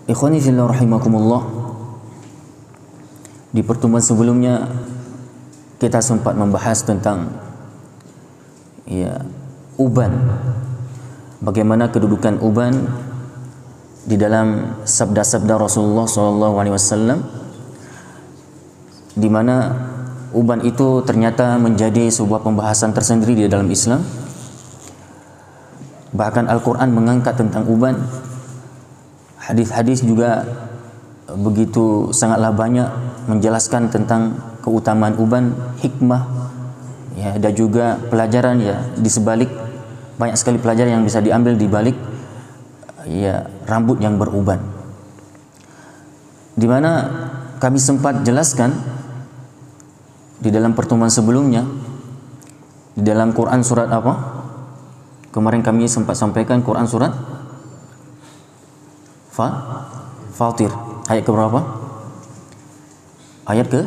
Ikhwani fillah rahimakumullah. Di pertemuan sebelumnya kita sempat membahas tentang uban. Bagaimana kedudukan uban di dalam sabda-sabda Rasulullah SAW, di mana uban itu ternyata menjadi sebuah pembahasan tersendiri di dalam Islam. Bahkan Al-Quran mengangkat tentang uban. Hadis-hadis juga begitu sangatlah banyak menjelaskan tentang keutamaan uban, hikmah, dan juga pelajaran di sebalik, banyak sekali pelajaran yang bisa diambil di balik rambut yang beruban. Di mana kami sempat jelaskan di dalam pertemuan sebelumnya, di dalam Quran surat apa? Kemarin kami sempat sampaikan Quran surat Fatir, ayat ke berapa? Ayat ke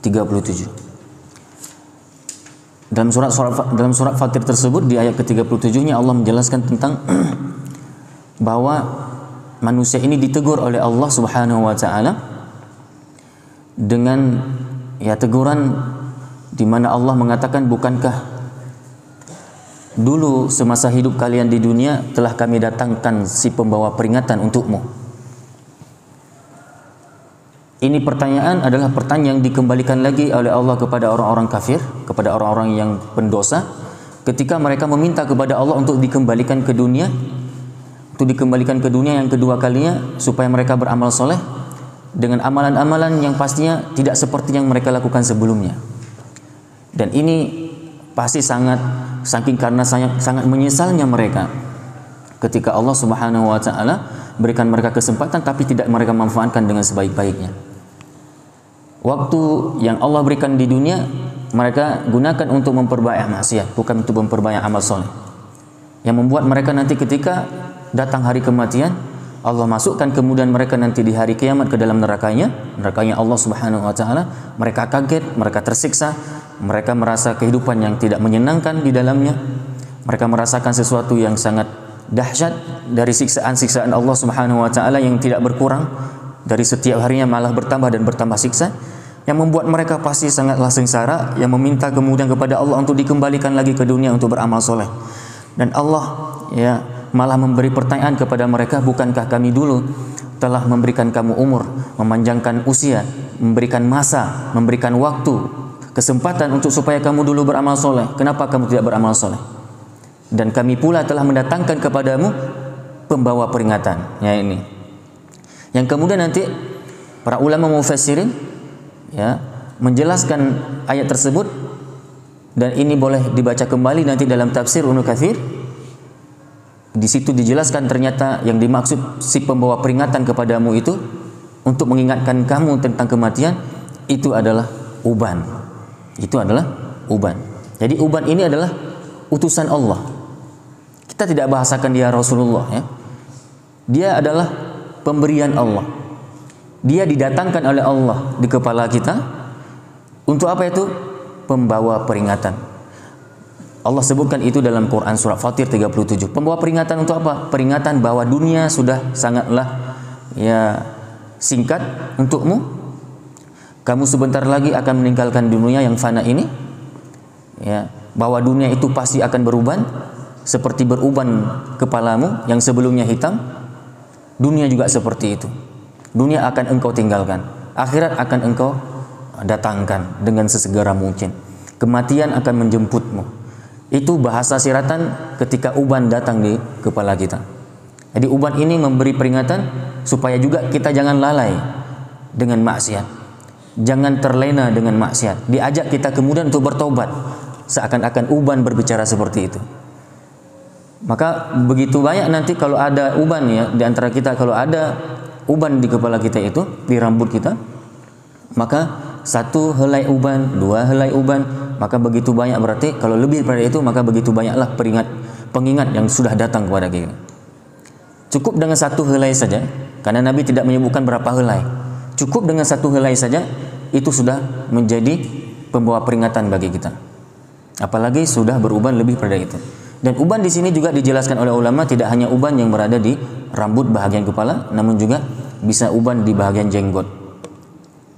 37. Dalam surat Fatir tersebut, di ayat ke-37-nya Allah menjelaskan tentang bahwa manusia ini ditegur oleh Allah Subhanahu wa taala dengan teguran di mana Allah mengatakan, bukankah dulu semasa hidup kalian di dunia telah kami datangkan si pembawa peringatan untukmu. Ini pertanyaan adalah pertanyaan yang dikembalikan lagi oleh Allah kepada orang-orang kafir, kepada orang-orang yang pendosa, ketika mereka meminta kepada Allah untuk dikembalikan ke dunia, yang kedua kalinya, supaya mereka beramal soleh dengan amalan-amalan yang pastinya tidak seperti yang mereka lakukan sebelumnya. Dan ini pasti saking karena sangat menyesalnya mereka ketika Allah Subhanahu wa taala berikan mereka kesempatan tapi tidak mereka manfaatkan dengan sebaik-baiknya. Waktu yang Allah berikan di dunia mereka gunakan untuk memperbanyak maksiat, bukan untuk memperbanyak amal soleh, yang membuat mereka nanti ketika datang hari kematian, Allah masukkan kemudian mereka nanti di hari kiamat ke dalam nerakanya Allah Subhanahu wa taala. Mereka kaget, mereka tersiksa, mereka merasa kehidupan yang tidak menyenangkan di dalamnya. Mereka merasakan sesuatu yang sangat dahsyat dari siksaan-siksaan Allah Subhanahu wa taala yang tidak berkurang, dari setiap harinya malah bertambah dan bertambah siksa, yang membuat mereka pasti sangatlah sengsara, yang meminta kemudian kepada Allah untuk dikembalikan lagi ke dunia untuk beramal soleh. Dan Allah malah memberi pertanyaan kepada mereka, bukankah kami dulu telah memberikan kamu umur, memanjangkan usia, memberikan masa, memberikan waktu, kesempatan untuk supaya kamu dulu beramal soleh. Kenapa kamu tidak beramal soleh? Dan kami pula telah mendatangkan kepadamu pembawa peringatan. Ini yang kemudian nanti para ulama mufassirin menjelaskan ayat tersebut, dan ini boleh dibaca kembali nanti dalam tafsir Ibnu Katsir. Di situ dijelaskan ternyata yang dimaksud si pembawa peringatan kepadamu itu untuk mengingatkan kamu tentang kematian, itu adalah uban. Itu adalah uban. Jadi uban ini adalah utusan Allah. Kita tidak bahasakan dia Rasulullah, Dia adalah pemberian Allah. Dia didatangkan oleh Allah di kepala kita untuk apa itu? Pembawa peringatan. Allah sebutkan itu dalam Quran surat Fatir 37. Pembawa peringatan untuk apa? Peringatan bahwa dunia sudah sangatlah singkat untukmu. Kamu sebentar lagi akan meninggalkan dunia yang fana ini. Bahwa dunia itu pasti akan beruban, seperti beruban kepalamu yang sebelumnya hitam. Dunia juga seperti itu. Dunia akan engkau tinggalkan, akhirat akan engkau datangkan dengan sesegera mungkin. Kematian akan menjemputmu. Itu bahasa siratan ketika uban datang di kepala kita. Jadi uban ini memberi peringatan supaya juga kita jangan lalai dengan maksiat, jangan terlena dengan maksiat. Diajak kita kemudian untuk bertobat, seakan-akan uban berbicara seperti itu. Maka begitu banyak nanti kalau ada uban di antara kita, kalau ada uban di kepala kita itu, di rambut kita, maka satu helai uban, dua helai uban, maka begitu banyak, berarti kalau lebih daripada itu maka begitu banyaklah pengingat yang sudah datang kepada kita. Cukup dengan satu helai saja, karena Nabi tidak menyebutkan berapa helai. Cukup dengan satu helai saja, itu sudah menjadi pembawa peringatan bagi kita. Apalagi sudah beruban lebih pada itu. Dan uban di sini juga dijelaskan oleh ulama tidak hanya uban yang berada di rambut bahagian kepala, namun juga bisa uban di bahagian jenggot.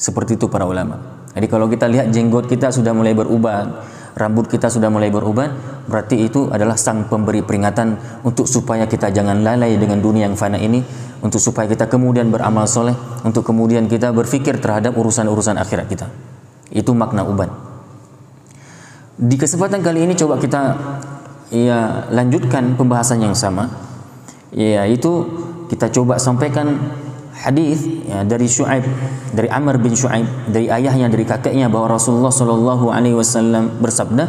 Seperti itu para ulama. Jadi kalau kita lihat jenggot kita sudah mulai beruban, rambut kita sudah mulai beruban, berarti itu adalah sang pemberi peringatan untuk supaya kita jangan lalai dengan dunia yang fana ini, untuk supaya kita kemudian beramal soleh, untuk kemudian kita berfikir terhadap urusan-urusan akhirat kita. Itu makna uban. Di kesempatan kali ini coba kita lanjutkan pembahasan yang sama, yaitu kita coba sampaikan hadis dari Syuaib, dari Amr bin Syuaib, dari ayahnya, dari kakeknya, bahwa Rasulullah sallallahu alaihi wasallam bersabda,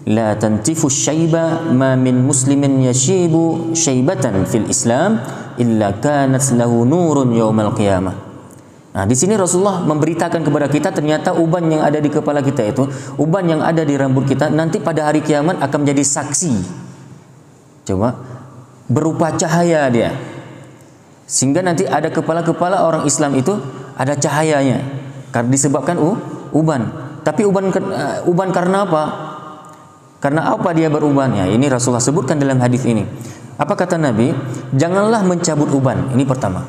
la tantifu syaiba ma min muslimin yashibu syaibatan fil Islam illa kanat lahu nurun yaumal qiyamah. Nah, di sini Rasulullah memberitakan kepada kita ternyata uban yang ada di kepala kita itu, uban yang ada di rambut kita nanti pada hari kiamat akan menjadi saksi. Coba berupa cahaya dia. Sehingga nanti ada kepala-kepala orang Islam itu ada cahayanya karena disebabkan uban. Tapi uban karena apa? Karena apa dia beruban? Ya, ini Rasulullah sebutkan dalam hadis ini. Apa kata Nabi? Janganlah mencabut uban. Ini pertama.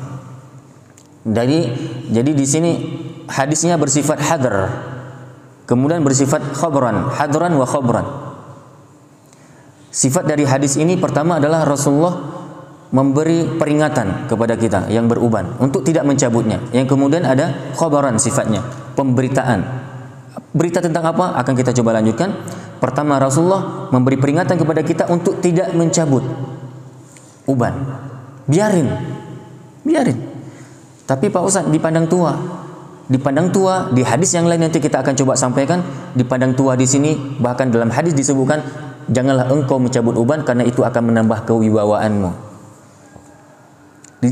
Jadi di sini hadisnya bersifat hadr, kemudian bersifat khabran, hadran wa khabran. Sifat dari hadis ini pertama adalah Rasulullah memberi peringatan kepada kita yang beruban untuk tidak mencabutnya. Yang kemudian ada khabaran, sifatnya pemberitaan. Berita tentang apa? Akan kita coba lanjutkan. Pertama, Rasulullah memberi peringatan kepada kita untuk tidak mencabut uban. Biarin. Tapi Pak Ustaz, dipandang tua, di hadis yang lain nanti kita akan coba sampaikan, dipandang tua di sini, bahkan dalam hadis disebutkan, janganlah engkau mencabut uban karena itu akan menambah kewibawaanmu.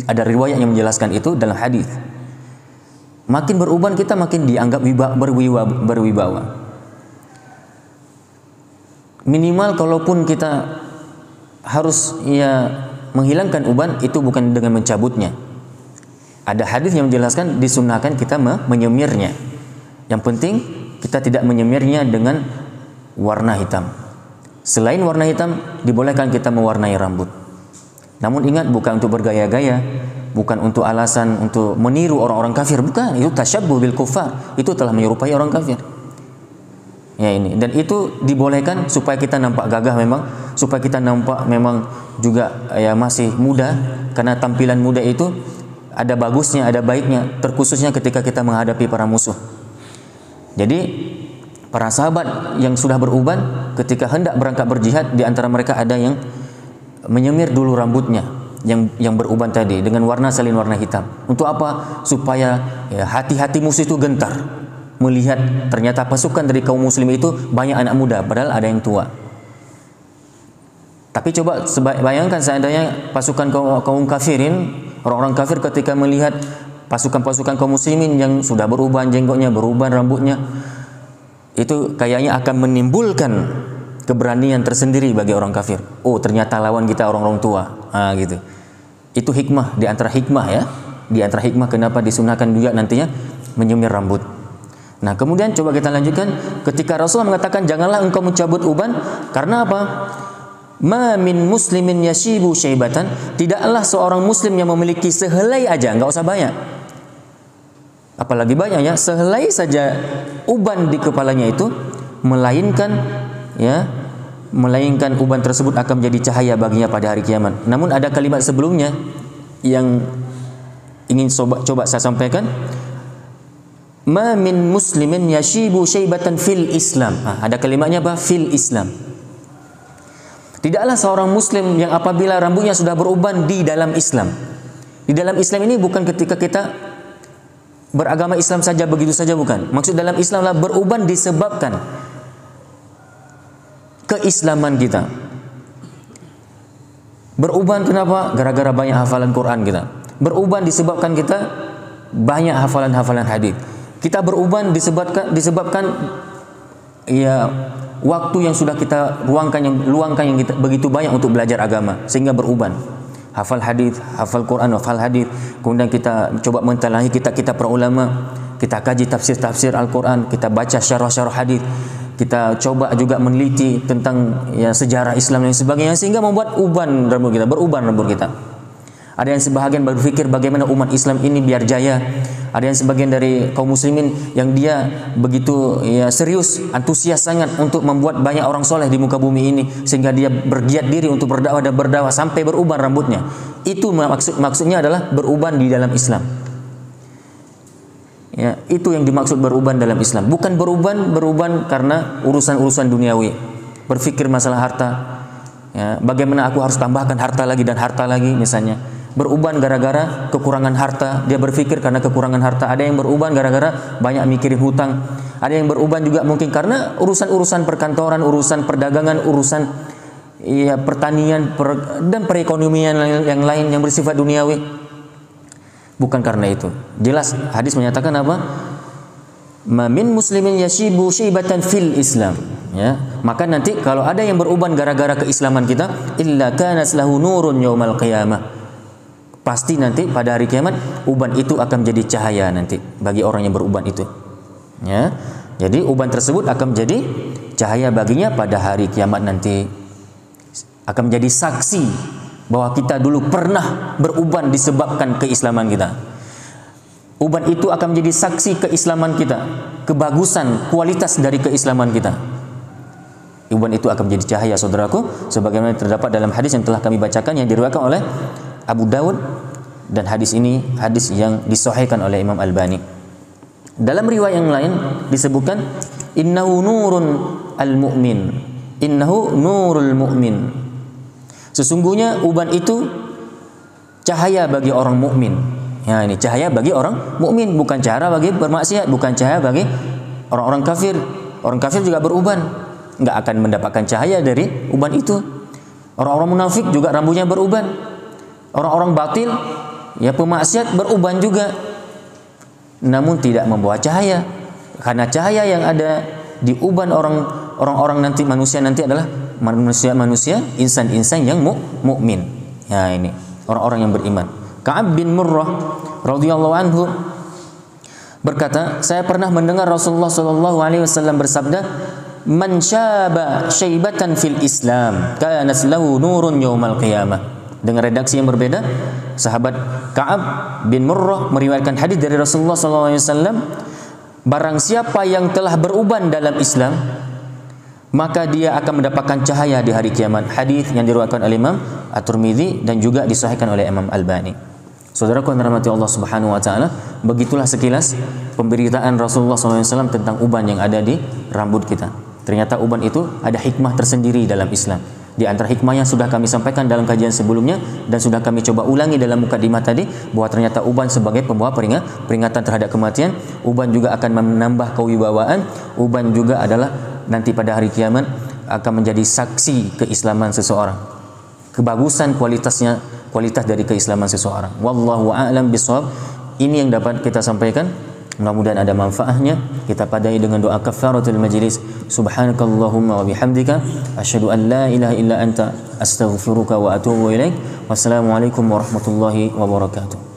Ada riwayat yang menjelaskan itu dalam hadis. Makin beruban kita makin dianggap berwibawa. Minimal kalaupun kita harus menghilangkan uban, itu bukan dengan mencabutnya. Ada hadis yang menjelaskan disunahkan kita menyemirnya. Yang penting kita tidak menyemirnya dengan warna hitam. Selain warna hitam, dibolehkan kita mewarnai rambut. Namun ingat, bukan untuk bergaya-gaya, bukan untuk alasan untuk meniru orang-orang kafir, bukan. Itu tasyabbuh bil kuffar, itu telah menyerupai orang kafir. Ya ini, dan itu dibolehkan supaya kita nampak gagah memang, supaya kita nampak memang juga masih muda, karena tampilan muda itu ada bagusnya, ada baiknya, terkhususnya ketika kita menghadapi para musuh. Jadi para sahabat yang sudah beruban ketika hendak berangkat berjihad, di antara mereka ada yang menyemir dulu rambutnya yang beruban tadi dengan warna salin warna hitam. Untuk apa? Supaya hati-hati musuh itu gentar melihat ternyata pasukan dari kaum muslim itu banyak anak muda, padahal ada yang tua. Tapi coba bayangkan seandainya pasukan kaum kafirin, orang-orang kafir ketika melihat pasukan-pasukan kaum muslimin yang sudah beruban jenggotnya, beruban rambutnya, itu kayaknya akan menimbulkan keberanian tersendiri bagi orang kafir. Oh, ternyata lawan kita orang-orang tua. Gitu. Itu hikmah, di antara hikmah di antara hikmah kenapa disunahkan juga nantinya menyemir rambut. Nah, kemudian coba kita lanjutkan. Ketika Rasulullah mengatakan janganlah engkau mencabut uban, karena apa? Ma min muslimin yashibu syaibatan, tidaklah seorang muslim yang memiliki sehelai aja, enggak usah banyak. Apalagi banyak sehelai saja uban di kepalanya itu, melainkan uban tersebut akan menjadi cahaya baginya pada hari kiamat. Namun ada kalimat sebelumnya yang ingin coba saya sampaikan. Ma min muslimin yashibu syaibatan fil Islam. Ada kalimatnya apa? Fil Islam. Tidaklah seorang muslim yang apabila rambutnya sudah beruban di dalam Islam. Di dalam Islam ini bukan ketika kita beragama Islam saja begitu saja, bukan. Maksud dalam Islam adalah beruban disebabkan keislaman kita. Beruban kenapa? Gara-gara banyak hafalan Quran kita. Beruban disebabkan kita banyak hafalan-hafalan hadis. Kita beruban disebabkan waktu yang sudah kita luangkan yang kita begitu banyak untuk belajar agama, sehingga beruban. Hafal hadis, hafal Quran, hafal hadis. Kemudian kita coba mentelahi kitab-kitab para ulama, kita kaji tafsir-tafsir Al-Quran, kita baca syarah-syarah hadis. kita coba juga meneliti tentang ya sejarah Islam dan sebagainya, sehingga membuat uban rambut kita, beruban rambut kita. Ada yang sebahagian berpikir bagaimana umat Islam ini biar jaya. Ada yang sebagian dari kaum muslimin yang dia begitu ya serius, antusias sangat untuk membuat banyak orang soleh di muka bumi ini, sehingga dia bergiat diri untuk berdakwah dan berdakwah sampai beruban rambutnya. Itu maksudnya adalah beruban di dalam Islam. Ya, itu yang dimaksud beruban dalam Islam. Bukan beruban karena urusan-urusan duniawi. Berpikir masalah harta. Ya, bagaimana aku harus tambahkan harta lagi dan harta lagi misalnya. Beruban gara-gara kekurangan harta, dia berpikir karena kekurangan harta. Ada yang beruban gara-gara banyak mikirin hutang. Ada yang beruban juga mungkin karena urusan-urusan perkantoran, urusan perdagangan, urusan ya pertanian dan perekonomian yang lain yang bersifat duniawi. Bukan karena itu. Jelas hadis menyatakan apa? Ma min muslimin yashibu syaibatan fil Islam. Ya, maka nanti kalau ada yang beruban gara-gara keislaman kita, illa kanas lahu nurun yaumal qiyamah. Pasti nanti pada hari kiamat uban itu akan menjadi cahaya nanti bagi orang yang beruban itu. Ya. Jadi uban tersebut akan menjadi cahaya baginya pada hari kiamat nanti. Akan menjadi saksi bahwa kita dulu pernah beruban disebabkan keislaman kita. Uban itu akan menjadi saksi keislaman kita, kebagusan, kualitas dari keislaman kita. Uban itu akan menjadi cahaya, saudaraku, sebagaimana terdapat dalam hadis yang telah kami bacakan yang diriwayatkan oleh Abu Dawud, dan hadis ini hadis yang disahihkan oleh Imam Albani. Dalam riwayat yang lain disebutkan innahu nurun al-mu'min. Innahu nurul mu'min. Sesungguhnya uban itu cahaya bagi orang mukmin. Ya, ini cahaya bagi orang mukmin, bukan cahaya bagi bermaksiat, bukan cahaya bagi orang-orang kafir. Orang kafir juga beruban, enggak akan mendapatkan cahaya dari uban itu. Orang-orang munafik juga rambutnya beruban. Orang-orang batil, ya pemaksiat beruban juga. Namun tidak membawa cahaya. Karena cahaya yang ada di uban orang-orang nanti, manusia nanti adalah manusia, insan-insan yang mukmin. Ya, ini orang-orang yang beriman. Ka'ab bin Murrah radhiyallahu anhu berkata, saya pernah mendengar Rasulullah sallallahu alaihi wasallam bersabda, "Man syaba syaibatan fil Islam, kanat lahu nurun yaumal qiyamah." Dengan redaksi yang berbeda, sahabat Ka'ab bin Murrah meriwayatkan hadis dari Rasulullah sallallahu alaihi wasallam, barang siapa yang telah beruban dalam Islam, maka dia akan mendapatkan cahaya di hari kiamat. Hadis yang diriwayatkan oleh Imam At-Tirmidzi dan juga disahihkan oleh Imam Albani. Saudaraku yang dirahmati Allah Subhanahu wa taala, begitulah sekilas pemberitaan Rasulullah SAW tentang uban yang ada di rambut kita. Ternyata uban itu ada hikmah tersendiri dalam Islam. Di antara hikmahnya sudah kami sampaikan dalam kajian sebelumnya dan sudah kami coba ulangi dalam mukadimah tadi, bahwa ternyata uban sebagai pembawa peringatan terhadap kematian. Uban juga akan menambah kewibawaan. Uban juga adalah nanti pada hari kiamat akan menjadi saksi keislaman seseorang, kebagusan kualitas dari keislaman seseorang. Wallahu a'lam bishawab. Ini yang dapat kita sampaikan, mudah-mudahan ada manfaatnya. Kita padai dengan doa kafaratul majlis. Subhanakallahumma wa bihamdika asyhadu an la ilaha illa anta astaghfiruka wa atubu ilaik. Wassalamualaikum warahmatullahi wabarakatuh.